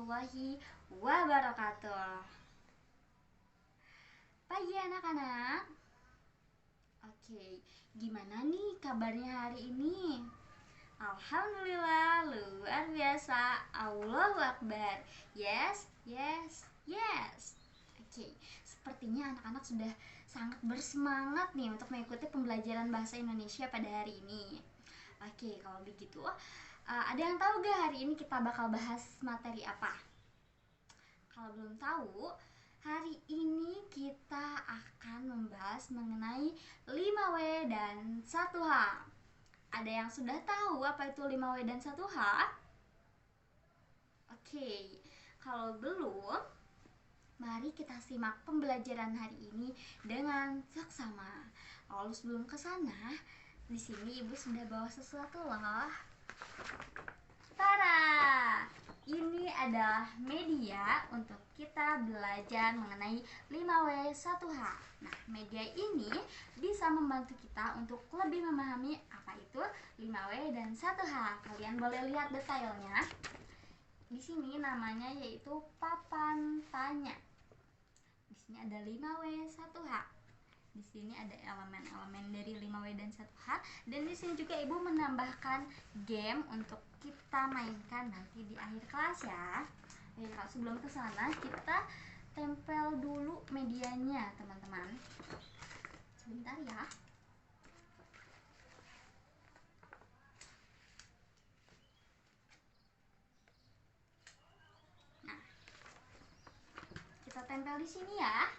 warahmatullahi wabarakatuh. Pagi anak-anak. Oke, gimana nih kabarnya hari ini? Alhamdulillah, luar biasa. Allahu Akbar. Yes, yes, yes. Oke, sepertinya anak-anak sudah sangat bersemangat nih untuk mengikuti pembelajaran bahasa Indonesia pada hari ini. Oke, kalau begitu, ada yang tahu gak hari ini kita bakal bahas materi apa? Kalau belum tahu, hari ini kita akan membahas mengenai 5W dan 1H. Ada yang sudah tahu apa itu 5W dan 1H? Oke, kalau belum, mari kita simak pembelajaran hari ini dengan seksama. Lalu sebelum ke sana, di sini Ibu sudah bawa sesuatu loh. Tara! Ini adalah media untuk kita belajar mengenai 5W 1H. Nah, media ini bisa membantu kita untuk lebih memahami apa itu 5W dan 1H. Kalian boleh lihat detailnya. Di sini namanya yaitu papan tanya. Di sini ada 5W 1H. Di sini ada elemen-elemen dari 5W dan 1H, dan di sini juga Ibu menambahkan game untuk kita mainkan nanti di akhir kelas ya. Oke, kalau sebelum ke sana kita tempel dulu medianya, teman-teman. Sebentar ya. Nah, kita tempel di sini ya.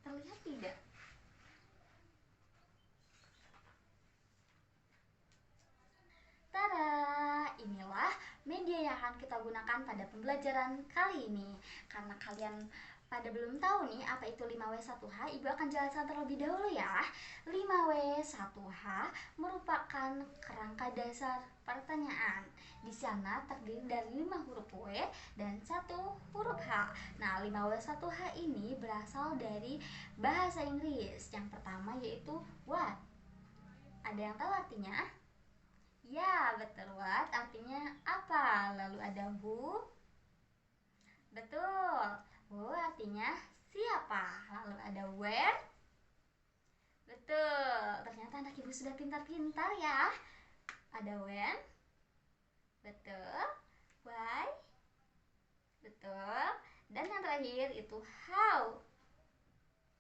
Terlihat tidak? Tada! Inilah media yang akan kita gunakan pada pembelajaran kali ini. Karena kalian pada belum tahu nih apa itu 5W 1H, Ibu akan jelaskan terlebih dahulu ya. 5W 1H merupakan kerangka dasar pertanyaan. Di sana terdiri dari 5 huruf W dan 1 huruf H. Nah, 5W 1H ini berasal dari bahasa Inggris. Yang pertama yaitu what. Ada yang tahu artinya? Ya, betul. What artinya apa? Lalu ada who. Betul. Who artinya siapa. Lalu ada where. Betul. Ternyata anak Ibu sudah pintar-pintar ya. Ada when. Betul. Why. Betul. Dan yang terakhir itu how.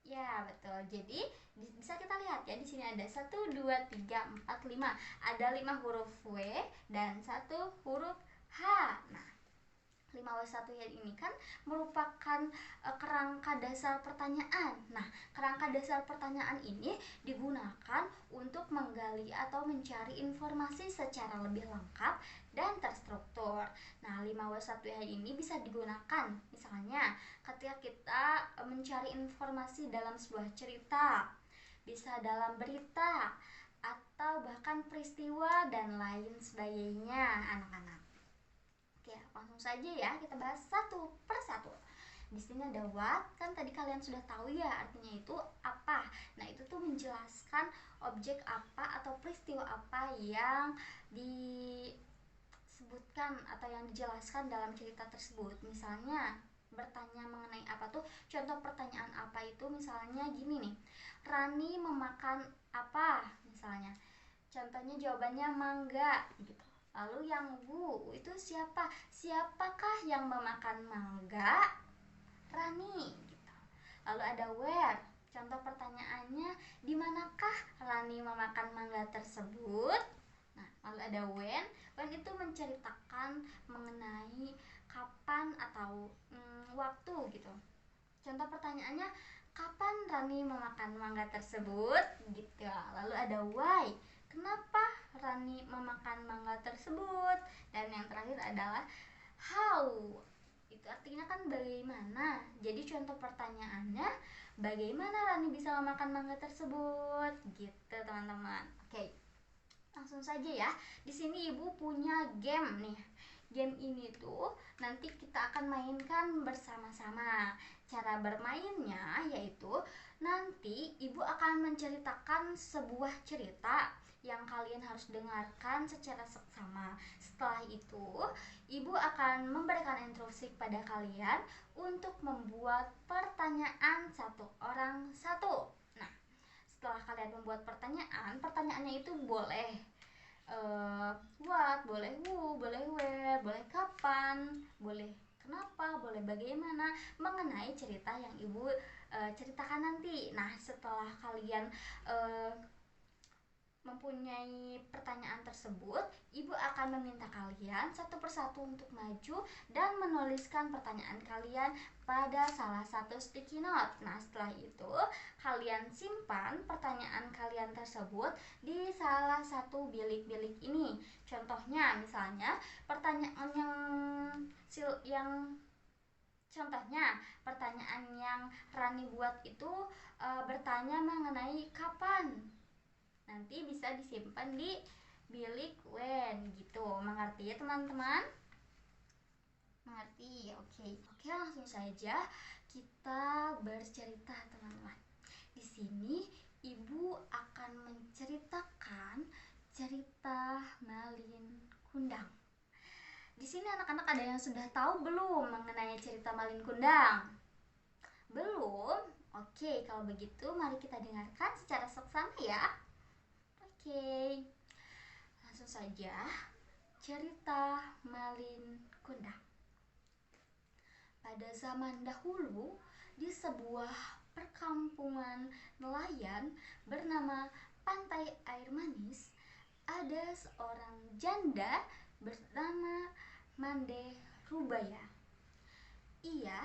Ya, betul. Jadi bisa kita lihat ya, di sini ada 1 2 3 4 5. Ada 5 huruf W dan 1 huruf H. Nah, 5W1H ini kan merupakan kerangka dasar pertanyaan. Nah, kerangka dasar pertanyaan ini digunakan untuk menggali atau mencari informasi secara lebih lengkap dan terstruktur. Nah, 5W1H ini bisa digunakan misalnya ketika kita mencari informasi dalam sebuah cerita, bisa dalam berita, atau bahkan peristiwa dan lain sebagainya, anak-anak. Oke, langsung saja ya kita bahas satu persatu. Di sini ada what, kan tadi kalian sudah tahu ya artinya itu apa. Nah, itu tuh menjelaskan objek apa atau peristiwa apa yang disebutkan atau yang dijelaskan dalam cerita tersebut. Misalnya bertanya mengenai apa tuh, contoh pertanyaan apa itu misalnya gini nih, Rani memakan apa misalnya. Contohnya jawabannya mangga gitu. Lalu yang wu itu siapa? Siapakah yang memakan mangga? Rani gitu. Lalu ada where. Contoh pertanyaannya, di manakah Rani memakan mangga tersebut? Nah, lalu ada when. When itu menceritakan mengenai kapan atau waktu gitu. Contoh pertanyaannya, kapan Rani memakan mangga tersebut? Gitu. Lalu ada why. Kenapa Rani memakan mangga tersebut? Dan yang terakhir adalah how. Itu artinya kan bagaimana. Jadi contoh pertanyaannya, bagaimana Rani bisa memakan mangga tersebut? Gitu, teman-teman. Oke. Langsung saja ya. Di sini Ibu punya game nih. game ini tuh nanti kita akan mainkan bersama-sama. Cara bermainnya yaitu nanti ibu akan menceritakan sebuah cerita yang kalian harus dengarkan secara seksama. Setelah itu, ibu akan memberikan instruksi pada kalian untuk membuat pertanyaan satu orang satu. Nah, setelah kalian membuat pertanyaan, pertanyaannya itu boleh what, boleh who, boleh where, boleh kapan, boleh kenapa, boleh bagaimana, mengenai cerita yang ibu ceritakan nanti. Nah, setelah kalian mempunyai pertanyaan tersebut, ibu akan meminta kalian satu persatu untuk maju dan menuliskan pertanyaan kalian pada salah satu sticky note. Nah, setelah itu kalian simpan pertanyaan kalian tersebut di salah satu bilik-bilik ini. Contohnya, misalnya pertanyaan yang Rani buat itu bertanya mengenai kapan. Nanti bisa disimpan di bilik when gitu. Mengerti ya teman-teman? Mengerti? Oke, langsung saja kita bercerita teman-teman. Di sini ibu akan menceritakan cerita Malin Kundang. Di sini anak-anak ada yang sudah tahu belum mengenai cerita Malin Kundang? Belum? Oke, kalau begitu mari kita dengarkan secara seksama ya. Oke, langsung saja cerita Malin Kundang. Pada zaman dahulu, di sebuah perkampungan nelayan bernama Pantai Air Manis, ada seorang janda bernama Mande Rubaya. Ia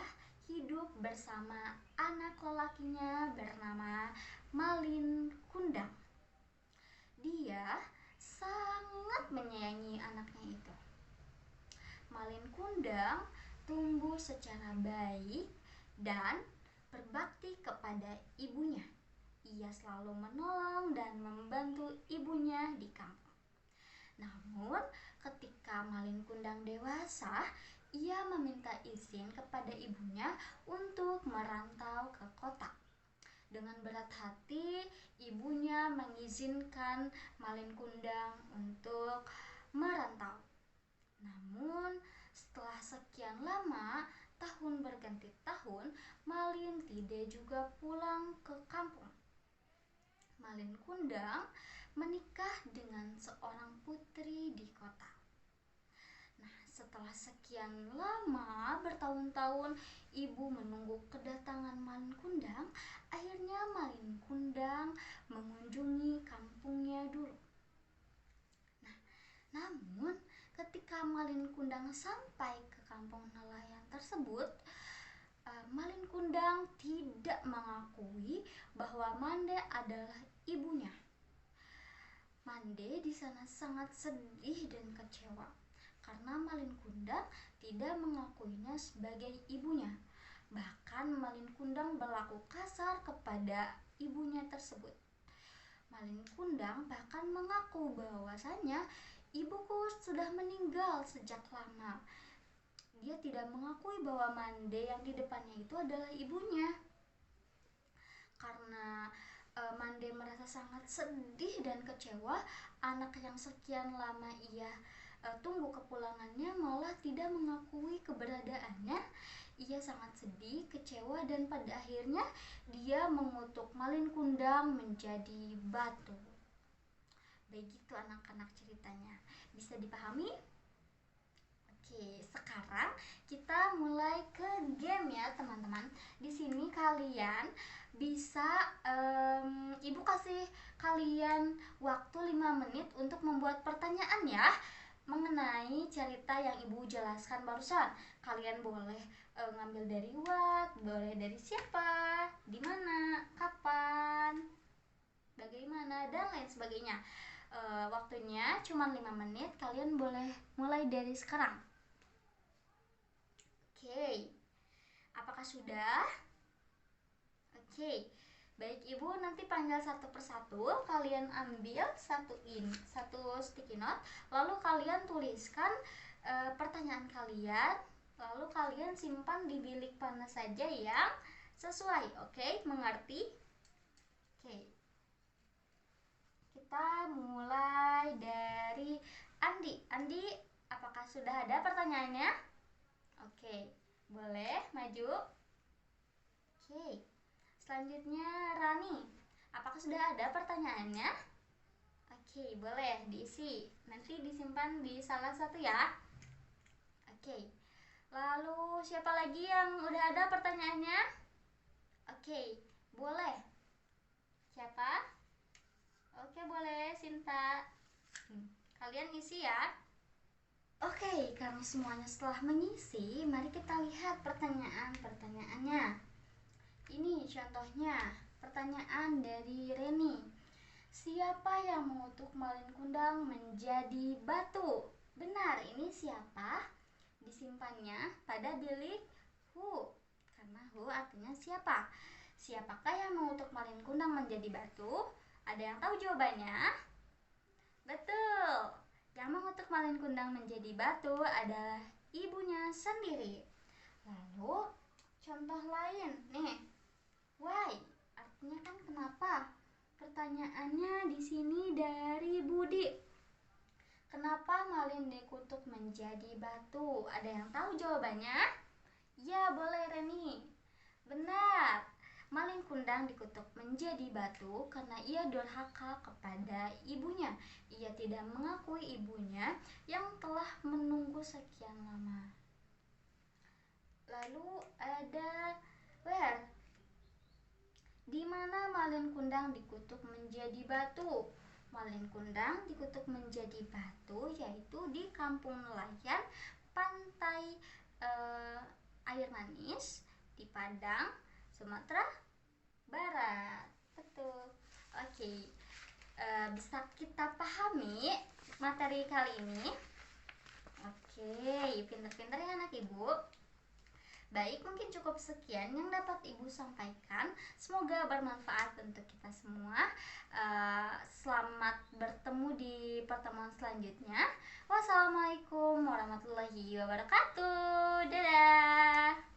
hidup bersama anak lelakinya bernama Malin Kundang. Dia sangat menyayangi anaknya itu. Malin Kundang tumbuh secara baik dan berbakti kepada ibunya. Ia selalu menolong dan membantu ibunya di kampung. Namun, ketika Malin Kundang dewasa, ia meminta izin kepada ibunya untuk merantau ke kota. Dengan berat hati, ibunya mengizinkan Malin Kundang untuk merantau. Namun, setelah sekian lama, tahun berganti tahun, Malin tidak juga pulang ke kampung. Malin Kundang menikah dengan seorang putri di kota. Nah, setelah sekian lama, bertahun-tahun ibu menunggu kedatangan Malin Kundang, akhirnya Malin Kundang mengunjungi kampungnya dulu. Nah, namun ketika Malin Kundang sampai ke kampung nelayan tersebut, Malin Kundang tidak mengakui bahwa Mande adalah ibunya. Mande di sana sangat sedih dan kecewa karena Malin Kundang tidak mengakuinya sebagai ibunya. Bahkan Malin Kundang berlaku kasar kepada ibunya tersebut. Malin Kundang bahkan mengaku bahwasanya ibuku sudah meninggal sejak lama. Dia tidak mengakui bahwa Mande yang di depannya itu adalah ibunya. Karena Mande merasa sangat sedih dan kecewa, anak yang sekian lama ia tunggu kepulangannya malah tidak mengakui keberadaannya. Ia sangat sedih, kecewa, dan pada akhirnya dia mengutuk Malin Kundang menjadi batu. Begitu anak-anak ceritanya. Bisa dipahami? Oke, sekarang kita mulai ke game ya teman-teman. Di sini kalian bisa ibu kasih kalian waktu 5 menit untuk membuat pertanyaan ya mengenai cerita yang ibu jelaskan barusan. Kalian boleh ngambil dari what, boleh dari siapa, di mana, kapan, bagaimana, dan lain sebagainya. Waktunya cuma 5 menit. Kalian boleh mulai dari sekarang. Oke, apakah sudah? Oke, baik ibu, nanti panggil satu persatu. Kalian ambil satu sticky note, lalu kalian tuliskan pertanyaan kalian, lalu kalian simpan di bilik mana saja yang sesuai. Oke, mengerti? Oke, kita mulai dari Andi. Andi, apakah sudah ada pertanyaannya? Oke, boleh maju. Oke, selanjutnya Rani, apakah sudah ada pertanyaannya? Oke, boleh diisi. Nanti disimpan di salah satu ya. Oke, lalu siapa lagi yang udah ada pertanyaannya? Oke, boleh. Siapa? Oke, boleh Sinta. Kalian isi ya. Oke, kami semuanya setelah mengisi, mari kita lihat pertanyaan-pertanyaannya. Ini contohnya, pertanyaan dari Reni. Siapa yang mengutuk Malin Kundang menjadi batu? Benar, ini siapa? Disimpannya pada bilik who, karena who artinya siapa. Siapakah yang mengutuk Malin Kundang menjadi batu? Ada yang tahu jawabannya? Betul, yang mengutuk Malin Kundang menjadi batu adalah ibunya sendiri. Lalu contoh lain nih, why artinya kan kenapa. Pertanyaannya di sini dari Budi. Kenapa Malin dikutuk menjadi batu? Ada yang tahu jawabannya? Ya, boleh Reni. Benar. Malin Kundang dikutuk menjadi batu karena ia durhaka kepada ibunya. Ia tidak mengakui ibunya yang telah menunggu sekian lama. Lalu ada where? Di mana Malin Kundang dikutuk menjadi batu? Malin Kundang dikutuk menjadi batu yaitu di Kampung Nelayan, Pantai Air Manis di Padang, Sumatera Barat. Betul. Oke, bisa kita pahami materi kali ini? Oke, pinter-pinter ya anak ibu. Baik, mungkin cukup sekian yang dapat ibu sampaikan. Semoga bermanfaat untuk kita semua. Selamat bertemu di pertemuan selanjutnya. Wassalamualaikum warahmatullahi wabarakatuh. Dadah.